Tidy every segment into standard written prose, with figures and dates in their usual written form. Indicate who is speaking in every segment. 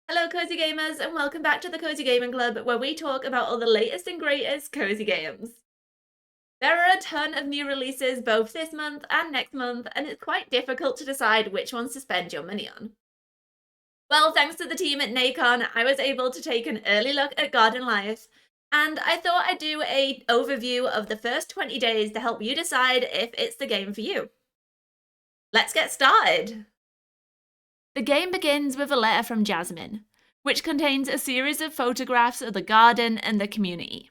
Speaker 1: Hello cozy gamers and welcome back to the Cozy Gaming Club where we talk about all the latest and greatest cozy games. There are a ton of new releases both this month and next month and it's quite difficult to decide which ones to spend your money on. Well, thanks to the team at Nacon, I was able to take an early look at Garden Life and I thought I'd do an overview of the first 20 days to help you decide if it's the game for you. Let's get started! The game begins with a letter from Jasmine, which contains a series of photographs of the garden and the community.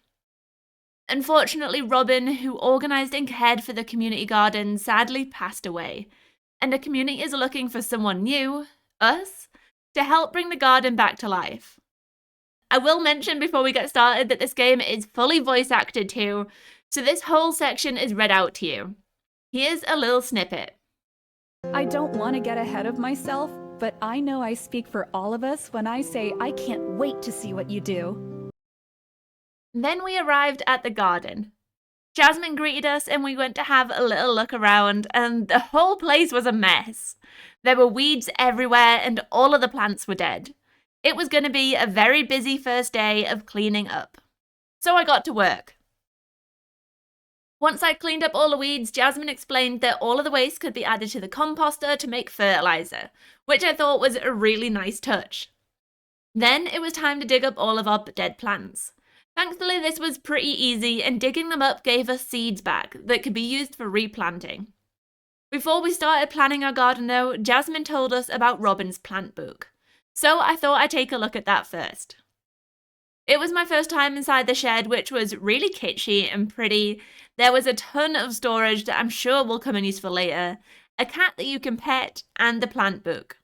Speaker 1: Unfortunately, Robin, who organised and cared for the community garden, sadly passed away, and the community is looking for someone new, us, to help bring the garden back to life. I will mention before we get started that this game is fully voice acted too, so this whole section is read out to you. Here's a little snippet.
Speaker 2: I don't want to get ahead of myself, but I know I speak for all of us when I say I can't wait to see what you do.
Speaker 1: Then we arrived at the garden. Jasmine greeted us and we went to have a little look around and the whole place was a mess. There were weeds everywhere and all of the plants were dead. It was going to be a very busy first day of cleaning up. So I got to work. Once I cleaned up all the weeds, Jasmine explained that all of the waste could be added to the composter to make fertilizer, which I thought was a really nice touch. Then it was time to dig up all of our dead plants. Thankfully, this was pretty easy, and digging them up gave us seeds back that could be used for replanting. Before we started planning our garden though, Jasmine told us about Robin's plant book, so I thought I'd take a look at that first. It was my first time inside the shed, which was really kitschy and pretty. There was a ton of storage that I'm sure will come in useful later, a cat that you can pet, and the plant book.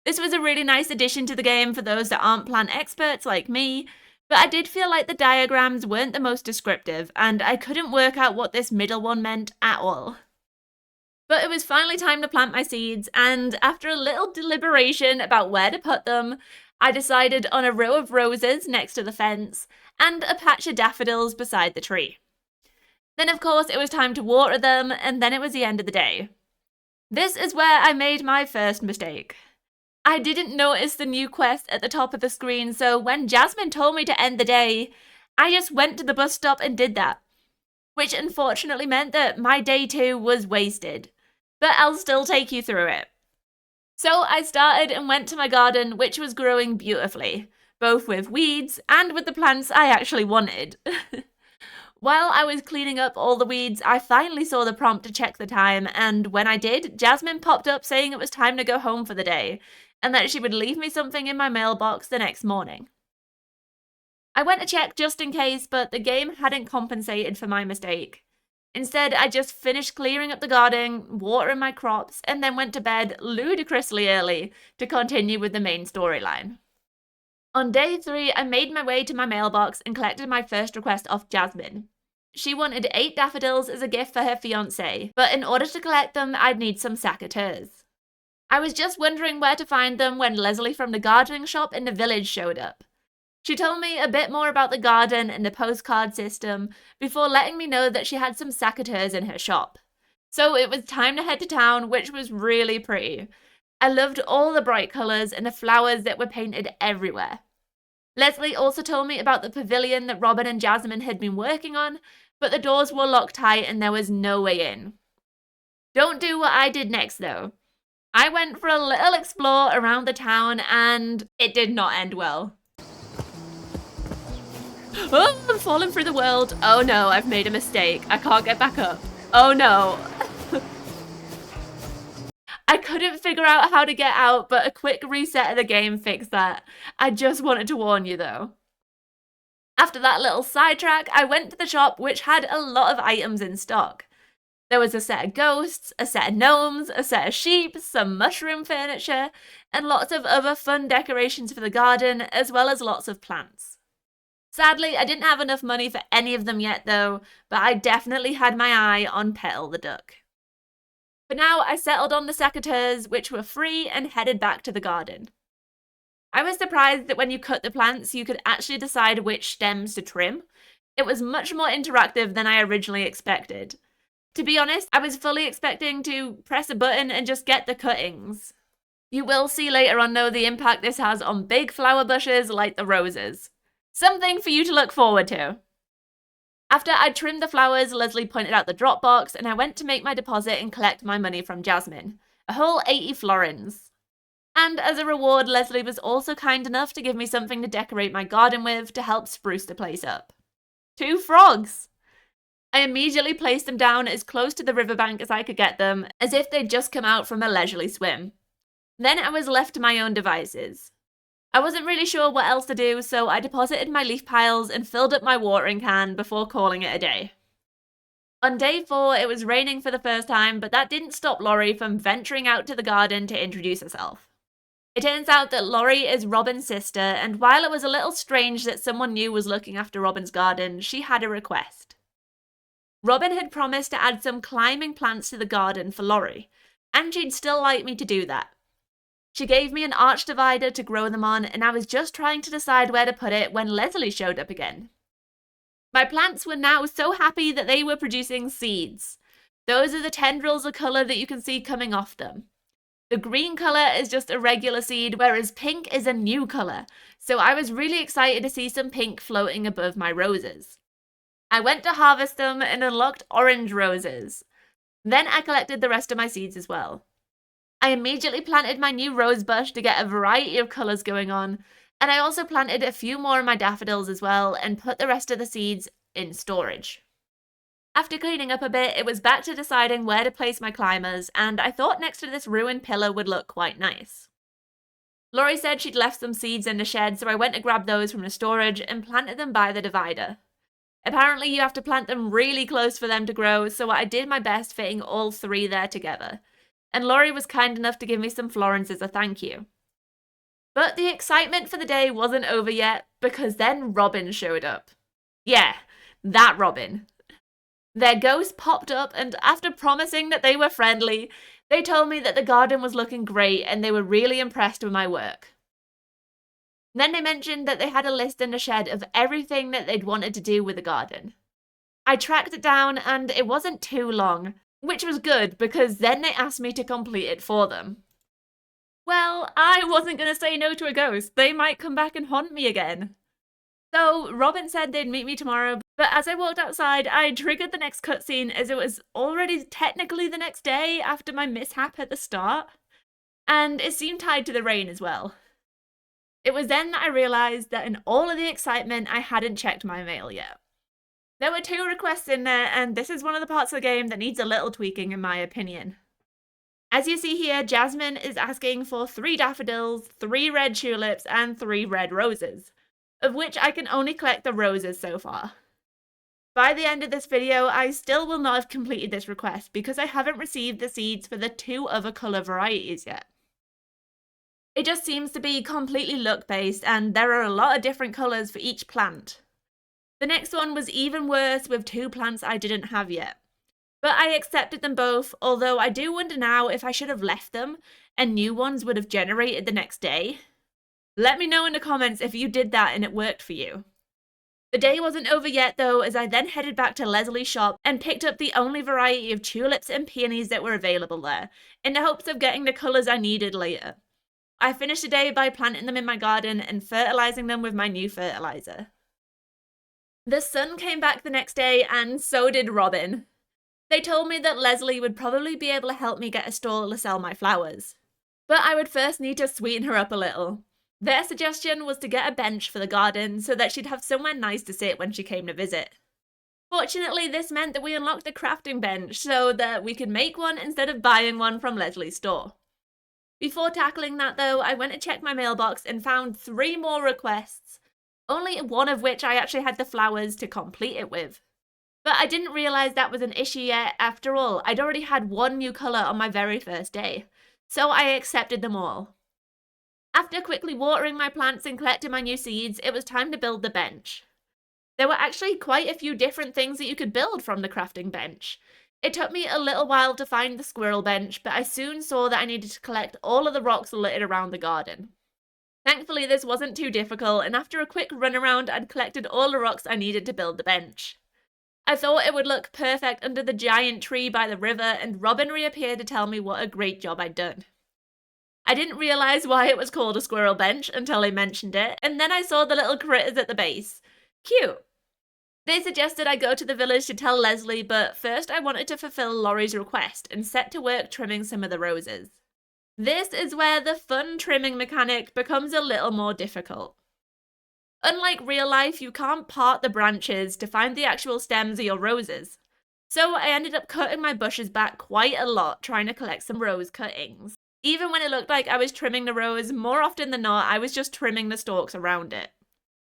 Speaker 1: This was a really nice addition to the game for those that aren't plant experts like me, but I did feel like the diagrams weren't the most descriptive, and I couldn't work out what this middle one meant at all. But it was finally time to plant my seeds, and after a little deliberation about where to put them, I decided on a row of roses next to the fence and a patch of daffodils beside the tree. Then of course it was time to water them, and then it was the end of the day. This is where I made my first mistake. I didn't notice the new quest at the top of the screen, so when Jasmine told me to end the day, I just went to the bus stop and did that. Which unfortunately meant that my day 2 was wasted. But I'll still take you through it. So I started and went to my garden, which was growing beautifully, both with weeds and with the plants I actually wanted. While I was cleaning up all the weeds, I finally saw the prompt to check the time, and when I did, Jasmine popped up saying it was time to go home for the day, and that she would leave me something in my mailbox the next morning. I went to check just in case, but the game hadn't compensated for my mistake. Instead, I just finished clearing up the garden, watering my crops, and then went to bed ludicrously early to continue with the main storyline. On day 3, I made my way to my mailbox and collected my first request off Jasmine. She wanted 8 daffodils as a gift for her fiancé, but in order to collect them, I'd need some secateurs. I was just wondering where to find them when Leslie from the gardening shop in the village showed up. She told me a bit more about the garden and the postcard system before letting me know that she had some secateurs in her shop. So it was time to head to town, which was really pretty. I loved all the bright colours and the flowers that were painted everywhere. Leslie also told me about the pavilion that Robin and Jasmine had been working on, but the doors were locked tight and there was no way in. Don't do what I did next though. I went for a little explore around the town and it did not end well. Oh, I'm falling through the world. Oh no, I've made a mistake. I can't get back up. Oh no. I couldn't figure out how to get out, but a quick reset of the game fixed that. I just wanted to warn you though. After that little sidetrack, I went to the shop which had a lot of items in stock. There was a set of ghosts, a set of gnomes, a set of sheep, some mushroom furniture, and lots of other fun decorations for the garden, as well as lots of plants. Sadly, I didn't have enough money for any of them yet though, but I definitely had my eye on Petal the duck. For now, I settled on the secateurs, which were free, and headed back to the garden. I was surprised that when you cut the plants, you could actually decide which stems to trim. It was much more interactive than I originally expected. To be honest, I was fully expecting to press a button and just get the cuttings. You will see later on, though, the impact this has on big flower bushes like the roses. Something for you to look forward to. After I'd trimmed the flowers, Leslie pointed out the drop box, and I went to make my deposit and collect my money from Jasmine. A whole 80 florins. And as a reward, Leslie was also kind enough to give me something to decorate my garden with to help spruce the place up. 2 frogs! I immediately placed them down as close to the riverbank as I could get them, as if they'd just come out from a leisurely swim. Then I was left to my own devices. I wasn't really sure what else to do, so I deposited my leaf piles and filled up my watering can before calling it a day. On day 4, it was raining for the first time, but that didn't stop Laurie from venturing out to the garden to introduce herself. It turns out that Laurie is Robin's sister, and while it was a little strange that someone new was looking after Robin's garden, she had a request. Robin had promised to add some climbing plants to the garden for Laurie, and she'd still like me to do that. She gave me an arch divider to grow them on, and I was just trying to decide where to put it when Leslie showed up again. My plants were now so happy that they were producing seeds. Those are the tendrils of colour that you can see coming off them. The green colour is just a regular seed, whereas pink is a new colour, so I was really excited to see some pink floating above my roses. I went to harvest them and unlocked orange roses. Then I collected the rest of my seeds as well. I immediately planted my new rose bush to get a variety of colours going on, and I also planted a few more of my daffodils as well and put the rest of the seeds in storage. After cleaning up a bit, it was back to deciding where to place my climbers, and I thought next to this ruined pillar would look quite nice. Laurie said she'd left some seeds in the shed, so I went to grab those from the storage and planted them by the divider. Apparently you have to plant them really close for them to grow, so I did my best fitting all 3 there together. And Laurie was kind enough to give me some florins as a thank you. But the excitement for the day wasn't over yet, because then Robin showed up. Yeah, that Robin. Their ghost popped up, and after promising that they were friendly, they told me that the garden was looking great and they were really impressed with my work. Then they mentioned that they had a list in the shed of everything that they'd wanted to do with the garden. I tracked it down, and it wasn't too long, which was good because then they asked me to complete it for them. Well, I wasn't going to say no to a ghost. They might come back and haunt me again. So Robin said they'd meet me tomorrow, but as I walked outside, I triggered the next cutscene as it was already technically the next day after my mishap at the start, and it seemed tied to the rain as well. It was then that I realised that in all of the excitement, I hadn't checked my mail yet. There were 2 requests in there, and this is one of the parts of the game that needs a little tweaking in my opinion. As you see here, Jasmine is asking for 3 daffodils, 3 red tulips, and 3 red roses, of which I can only collect the roses so far. By the end of this video, I still will not have completed this request because I haven't received the seeds for the 2 other colour varieties yet. It just seems to be completely luck-based, and there are a lot of different colours for each plant. The next one was even worse with 2 plants I didn't have yet. But I accepted them both, although I do wonder now if I should have left them and new ones would have generated the next day. Let me know in the comments if you did that and it worked for you. The day wasn't over yet though, as I then headed back to Leslie's shop and picked up the only variety of tulips and peonies that were available there, in the hopes of getting the colours I needed later. I finished the day by planting them in my garden and fertilising them with my new fertiliser. The sun came back the next day, and so did Robin. They told me that Leslie would probably be able to help me get a stall to sell my flowers. But I would first need to sweeten her up a little. Their suggestion was to get a bench for the garden so that she'd have somewhere nice to sit when she came to visit. Fortunately, this meant that we unlocked the crafting bench so that we could make one instead of buying one from Leslie's store. Before tackling that though, I went to check my mailbox and found 3 more requests, only one of which I actually had the flowers to complete it with. But I didn't realise that was an issue yet. After all, I'd already had 1 new colour on my very first day, so I accepted them all. After quickly watering my plants and collecting my new seeds, it was time to build the bench. There were actually quite a few different things that you could build from the crafting bench. It took me a little while to find the squirrel bench, but I soon saw that I needed to collect all of the rocks littered around the garden. Thankfully, this wasn't too difficult, and after a quick run around, I'd collected all the rocks I needed to build the bench. I thought it would look perfect under the giant tree by the river, and Robin reappeared to tell me what a great job I'd done. I didn't realize why it was called a squirrel bench until I mentioned it, and then I saw the little critters at the base. Cute. They suggested I go to the village to tell Leslie, but first I wanted to fulfill Laurie's request and set to work trimming some of the roses. This is where the fun trimming mechanic becomes a little more difficult. Unlike real life, you can't part the branches to find the actual stems of your roses. So I ended up cutting my bushes back quite a lot trying to collect some rose cuttings. Even when it looked like I was trimming the rose, more often than not, I was just trimming the stalks around it.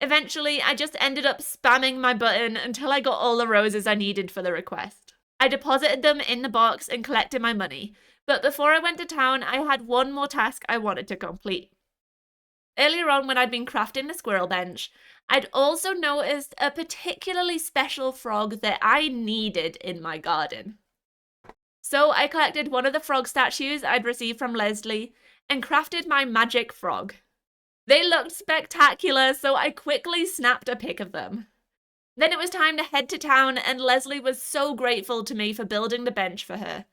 Speaker 1: Eventually, I just ended up spamming my button until I got all the roses I needed for the request. I deposited them in the box and collected my money, but before I went to town, I had one more task I wanted to complete. Earlier on, when I'd been crafting the squirrel bench, I'd also noticed a particularly special frog that I needed in my garden. So I collected one of the frog statues I'd received from Leslie and crafted my magic frog. They looked spectacular, so I quickly snapped a pic of them. Then it was time to head to town, and Leslie was so grateful to me for building the bench for her.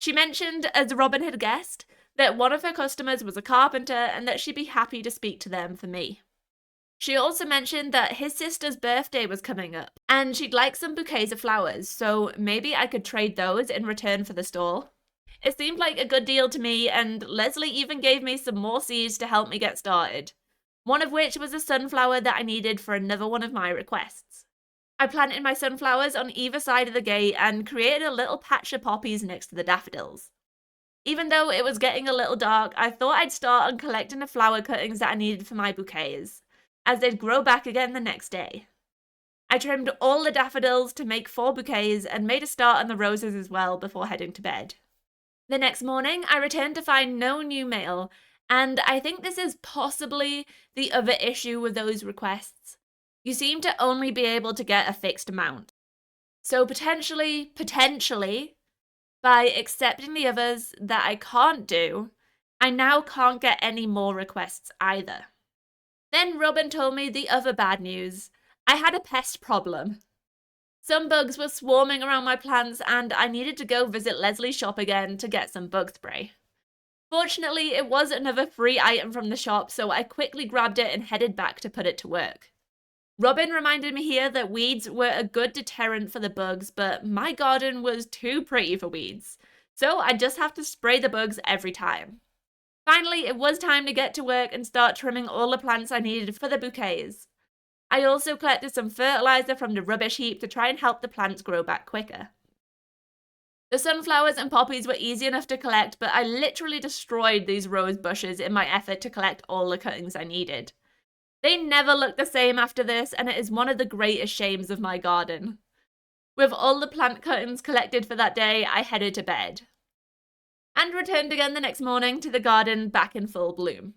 Speaker 1: She mentioned, as Robin had guessed, that one of her customers was a carpenter and that she'd be happy to speak to them for me. She also mentioned that his sister's birthday was coming up, and she'd like some bouquets of flowers, so maybe I could trade those in return for the stall. It seemed like a good deal to me, and Leslie even gave me some more seeds to help me get started, one of which was a sunflower that I needed for another one of my requests. I planted my sunflowers on either side of the gate and created a little patch of poppies next to the daffodils. Even though it was getting a little dark, I thought I'd start on collecting the flower cuttings that I needed for my bouquets, as they'd grow back again the next day. I trimmed all the daffodils to make 4 bouquets and made a start on the roses as well before heading to bed. The next morning, I returned to find no new mail, and I think this is possibly the other issue with those requests. You seem to only be able to get a fixed amount. So potentially, by accepting the others that I can't do, I now can't get any more requests either. Then Robin told me the other bad news. I had a pest problem. Some bugs were swarming around my plants and I needed to go visit Leslie's shop again to get some bug spray. Fortunately, it was another free item from the shop, so I quickly grabbed it and headed back to put it to work. Robin reminded me here that weeds were a good deterrent for the bugs, but my garden was too pretty for weeds, so I just have to spray the bugs every time. Finally, it was time to get to work and start trimming all the plants I needed for the bouquets. I also collected some fertilizer from the rubbish heap to try and help the plants grow back quicker. The sunflowers and poppies were easy enough to collect, but I literally destroyed these rose bushes in my effort to collect all the cuttings I needed. They never looked the same after this, and it is one of the greatest shames of my garden. With all the plant cuttings collected for that day, I headed to bed. And returned again the next morning to the garden back in full bloom.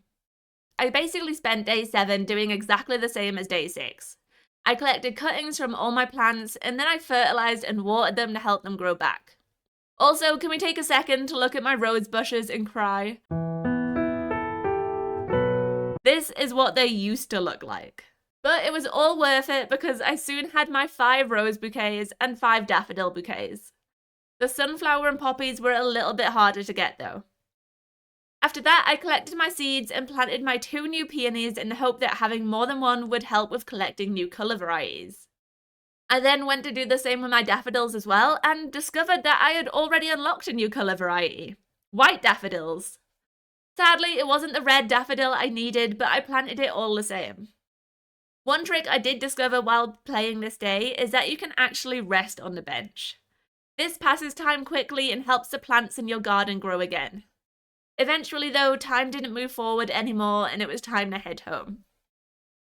Speaker 1: I basically spent day 7 doing exactly the same as day 6. I collected cuttings from all my plants, and then I fertilized and watered them to help them grow back. Also, can we take a second to look at my rose bushes and cry? This is what they used to look like. But it was all worth it because I soon had my 5 rose bouquets and 5 daffodil bouquets. The sunflower and poppies were a little bit harder to get though. After that, I collected my seeds and planted my 2 new peonies in the hope that having more than one would help with collecting new colour varieties. I then went to do the same with my daffodils as well and discovered that I had already unlocked a new colour variety. White daffodils. Sadly, it wasn't the red daffodil I needed, but I planted it all the same. One trick I did discover while playing this day is that you can actually rest on the bench. This passes time quickly and helps the plants in your garden grow again. Eventually though, time didn't move forward anymore and it was time to head home.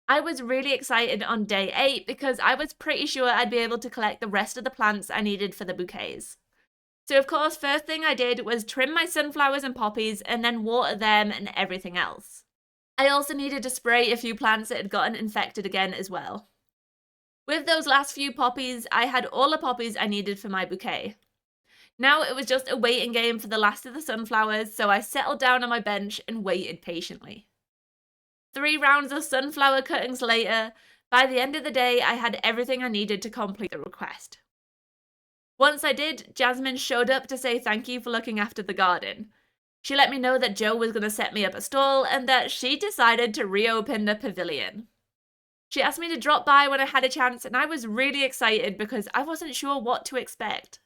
Speaker 1: I was really excited on day 8 because I was pretty sure I'd be able to collect the rest of the plants I needed for the bouquets. So of course, first thing I did was trim my sunflowers and poppies and then water them and everything else. I also needed to spray a few plants that had gotten infected again as well. With those last few poppies, I had all the poppies I needed for my bouquet. Now it was just a waiting game for the last of the sunflowers, so I settled down on my bench and waited patiently. 3 rounds of sunflower cuttings later, by the end of the day, I had everything I needed to complete the request. Once I did, Jasmine showed up to say thank you for looking after the garden. She let me know that Joe was going to set me up a stall and that she decided to reopen the pavilion. She asked me to drop by when I had a chance, and I was really excited because I wasn't sure what to expect.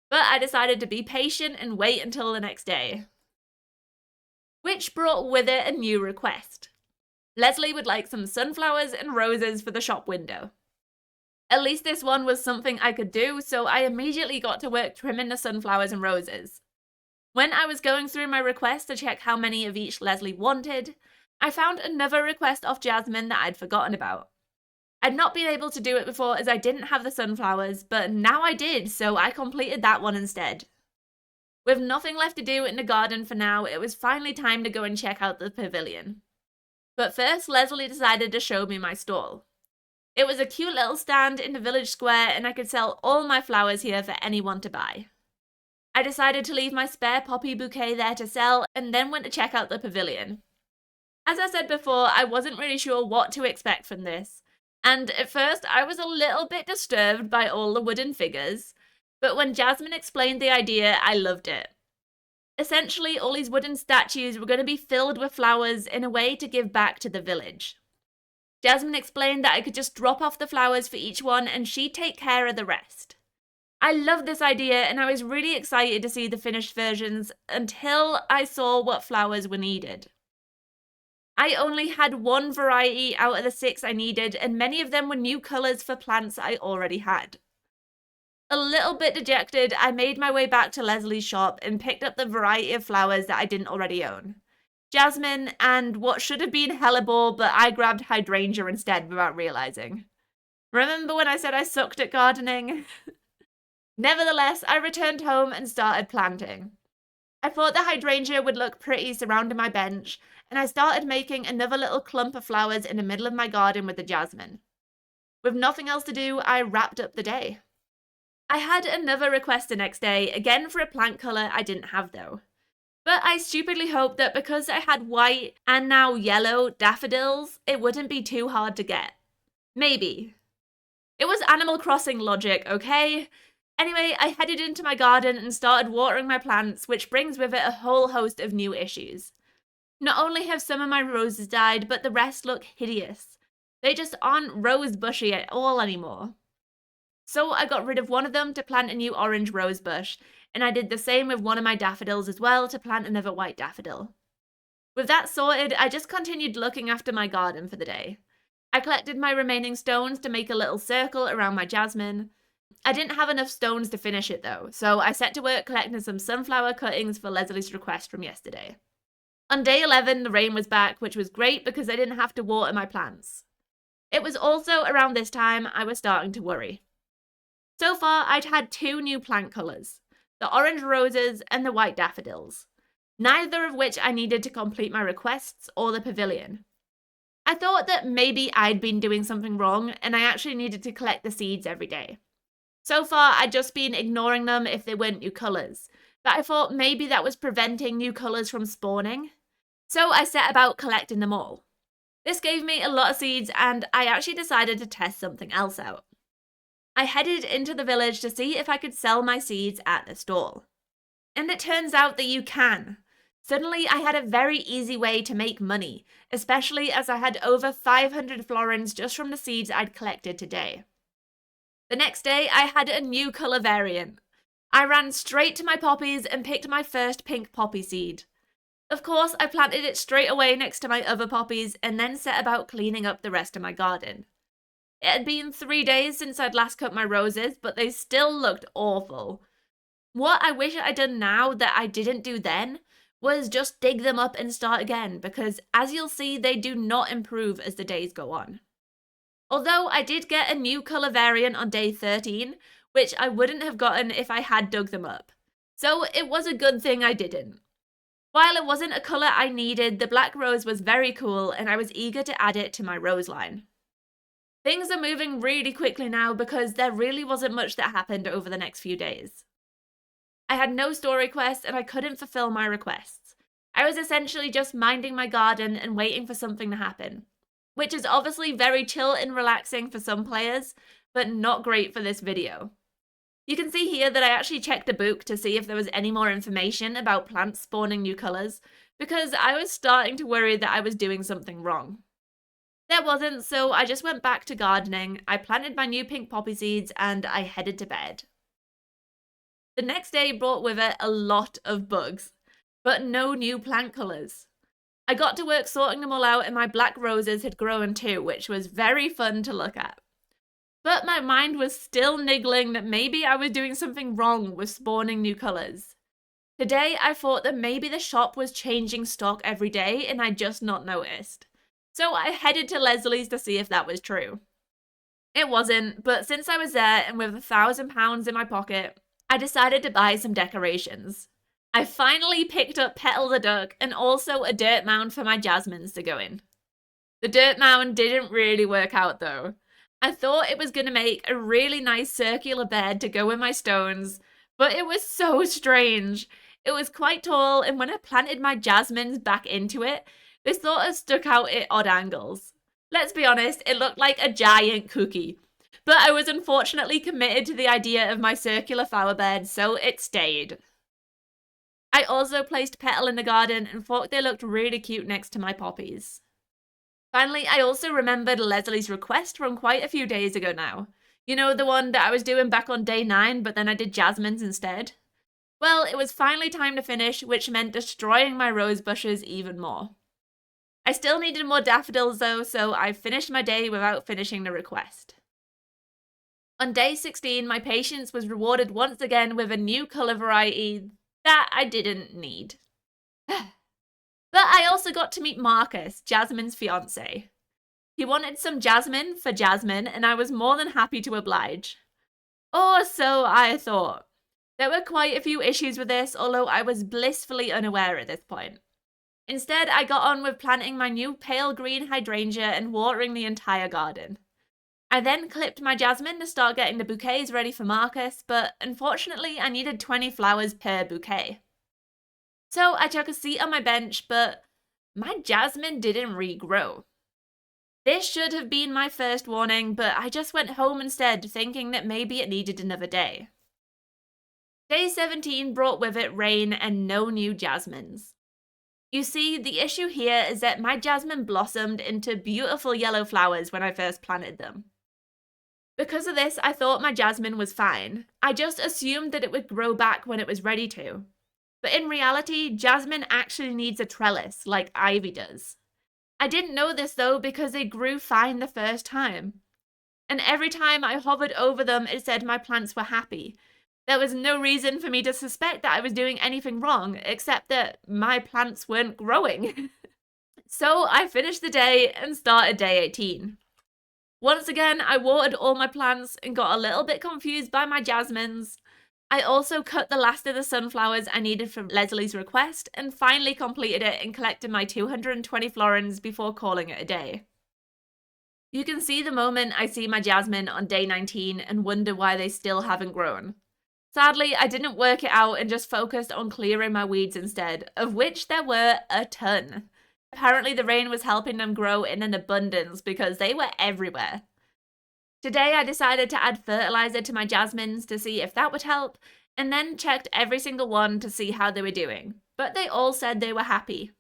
Speaker 1: But I decided to be patient and wait until the next day. Which brought with it a new request. Leslie would like some sunflowers and roses for the shop window. At least this one was something I could do, so I immediately got to work trimming the sunflowers and roses. When I was going through my requests to check how many of each Leslie wanted, I found another request off Jasmine that I'd forgotten about. I'd not been able to do it before as I didn't have the sunflowers, but now I did, so I completed that one instead. With nothing left to do in the garden for now, it was finally time to go and check out the pavilion. But first, Leslie decided to show me my stall. It was a cute little stand in the village square, and I could sell all my flowers here for anyone to buy. I decided to leave my spare poppy bouquet there to sell, and then went to check out the pavilion. As I said before, I wasn't really sure what to expect from this, and at first I was a little bit disturbed by all the wooden figures, but when Jasmine explained the idea, I loved it. Essentially, all these wooden statues were going to be filled with flowers in a way to give back to the village. Jasmine explained that I could just drop off the flowers for each one and she'd take care of the rest. I loved this idea and I was really excited to see the finished versions until I saw what flowers were needed. I only had one variety out of the 6 I needed, and many of them were new colours for plants I already had. A little bit dejected, I made my way back to Leslie's shop and picked up the variety of flowers that I didn't already own. Jasmine and what should have been hellebore, but I grabbed hydrangea instead without realising. Remember when I said I sucked at gardening? Nevertheless, I returned home and started planting. I thought the hydrangea would look pretty surrounding my bench, and I started making another little clump of flowers in the middle of my garden with the jasmine. With nothing else to do, I wrapped up the day. I had another request the next day, again for a plant colour I didn't have though. But I stupidly hoped that because I had white and now yellow daffodils, it wouldn't be too hard to get. Maybe. It was Animal Crossing logic, okay? Anyway, I headed into my garden and started watering my plants, which brings with it a whole host of new issues. Not only have some of my roses died, but the rest look hideous. They just aren't rose bushy at all anymore. So I got rid of one of them to plant a new orange rose bush, and I did the same with one of my daffodils as well to plant another white daffodil. With that sorted, I just continued looking after my garden for the day. I collected my remaining stones to make a little circle around my jasmine. I didn't have enough stones to finish it though, so I set to work collecting some sunflower cuttings for Leslie's request from yesterday. On day 11, the rain was back, which was great because I didn't have to water my plants. It was also around this time I was starting to worry. So far, I'd had 2 new plant colours, the orange roses and the white daffodils, neither of which I needed to complete my requests or the pavilion. I thought that maybe I'd been doing something wrong and I actually needed to collect the seeds every day. So far, I'd just been ignoring them if they weren't new colours, but I thought maybe that was preventing new colours from spawning. So I set about collecting them all. This gave me a lot of seeds and I actually decided to test something else out. I headed into the village to see if I could sell my seeds at the stall. And it turns out that you can. Suddenly I had a very easy way to make money, especially as I had over 500 florins just from the seeds I'd collected today. The next day I had a new colour variant. I ran straight to my poppies and picked my first pink poppy seed. Of course, I planted it straight away next to my other poppies and then set about cleaning up the rest of my garden. It had been 3 days since I'd last cut my roses, but they still looked awful. What I wish I'd done now that I didn't do then was just dig them up and start again, because as you'll see, they do not improve as the days go on. Although I did get a new colour variant on day 13, which I wouldn't have gotten if I had dug them up. So it was a good thing I didn't. While it wasn't a colour I needed, the black rose was very cool and I was eager to add it to my rose line. Things are moving really quickly now because there really wasn't much that happened over the next few days. I had no story quests and I couldn't fulfill my requests. I was essentially just minding my garden and waiting for something to happen, which is obviously very chill and relaxing for some players, but not great for this video. You can see here that I actually checked a book to see if there was any more information about plants spawning new colours, because I was starting to worry that I was doing something wrong. There wasn't, so I just went back to gardening, I planted my new pink poppy seeds, and I headed to bed. The next day brought with it a lot of bugs, but no new plant colours. I got to work sorting them all out, and my black roses had grown too, which was very fun to look at. But my mind was still niggling that maybe I was doing something wrong with spawning new colours. Today I thought that maybe the shop was changing stock every day and I'd just not noticed. So I headed to Leslie's to see if that was true. It wasn't, but since I was there and with £1,000 in my pocket, I decided to buy some decorations. I finally picked up Petal the Duck and also a dirt mound for my jasmines to go in. The dirt mound didn't really work out though. I thought it was going to make a really nice circular bed to go with my stones, but it was so strange. It was quite tall, and when I planted my jasmines back into it, they sort of stuck out at odd angles. Let's be honest, it looked like a giant cookie. But I was unfortunately committed to the idea of my circular flower bed, so it stayed. I also placed Petal in the garden and thought they looked really cute next to my poppies. Finally, I also remembered Leslie's request from quite a few days ago now. You know, the one that I was doing back on day 9, but then I did jasmines instead? Well, it was finally time to finish, which meant destroying my rose bushes even more. I still needed more daffodils though, so I finished my day without finishing the request. On day 16, my patience was rewarded once again with a new colour variety that I didn't need. But I also got to meet Marcus, Jasmine's fiancé. He wanted some jasmine for Jasmine, and I was more than happy to oblige. Or so I thought. There were quite a few issues with this, although I was blissfully unaware at this point. Instead, I got on with planting my new pale green hydrangea and watering the entire garden. I then clipped my jasmine to start getting the bouquets ready for Marcus, but unfortunately I needed 20 flowers per bouquet. So I took a seat on my bench, but my jasmine didn't regrow. This should have been my first warning, but I just went home instead, thinking that maybe it needed another day. Day 17 brought with it rain and no new jasmines. You see, the issue here is that my jasmine blossomed into beautiful yellow flowers when I first planted them. Because of this, I thought my jasmine was fine. I just assumed that it would grow back when it was ready to. But in reality, jasmine actually needs a trellis, like ivy does. I didn't know this though because they grew fine the first time. And every time I hovered over them, it said my plants were happy. There was no reason for me to suspect that I was doing anything wrong, except that my plants weren't growing. So I finished the day and started day 18. Once again, I watered all my plants and got a little bit confused by my jasmines. I also cut the last of the sunflowers I needed from Leslie's request and finally completed it and collected my 220 florins before calling it a day. You can see the moment I see my jasmine on day 19 and wonder why they still haven't grown. Sadly, I didn't work it out and just focused on clearing my weeds instead, of which there were a ton. Apparently the rain was helping them grow in an abundance because they were everywhere. Today I decided to add fertilizer to my jasmines to see if that would help, and then checked every single one to see how they were doing, but they all said they were happy.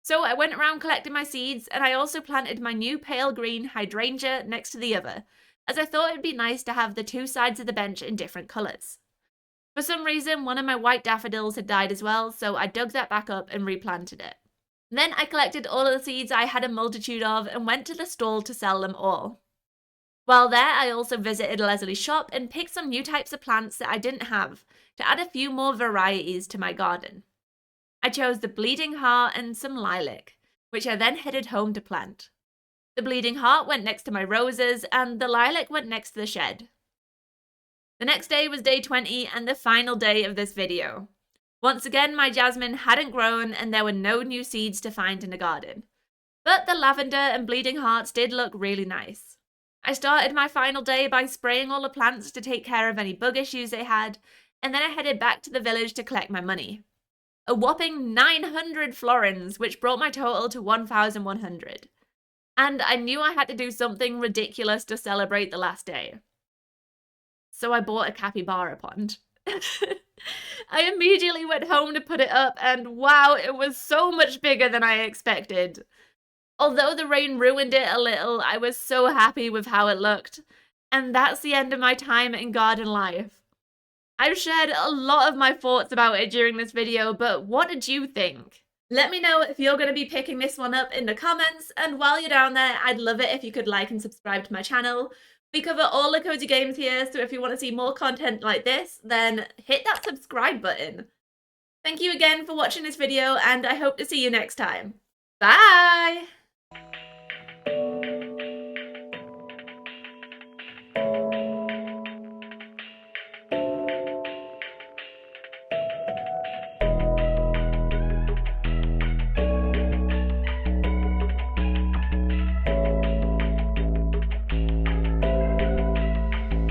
Speaker 1: So I went around collecting my seeds, and I also planted my new pale green hydrangea next to the other, as I thought it'd be nice to have the two sides of the bench in different colours. For some reason, one of my white daffodils had died as well, so I dug that back up and replanted it. Then I collected all of the seeds I had a multitude of and went to the stall to sell them all. While there, I also visited Leslie's shop and picked some new types of plants that I didn't have to add a few more varieties to my garden. I chose the bleeding heart and some lilac, which I then headed home to plant. The bleeding heart went next to my roses and the lilac went next to the shed. The next day was day 20 and the final day of this video. Once again, my jasmine hadn't grown and there were no new seeds to find in the garden. But the lavender and bleeding hearts did look really nice. I started my final day by spraying all the plants to take care of any bug issues they had, and then I headed back to the village to collect my money. A whopping 900 florins, which brought my total to 1,100. And I knew I had to do something ridiculous to celebrate the last day. so I bought a capybara pond. I immediately went home to put it up, and wow, it was so much bigger than I expected. Although the rain ruined it a little, I was so happy with how it looked. And that's the end of my time in garden life. I've shared a lot of my thoughts about it during this video, but what did you think? Let me know if you're going to be picking this one up in the comments, and while you're down there, I'd love it if you could like and subscribe to my channel. We cover all the cozy games here, so if you want to see more content like this, then hit that subscribe button. Thank you again for watching this video, and I hope to see you next time. Bye!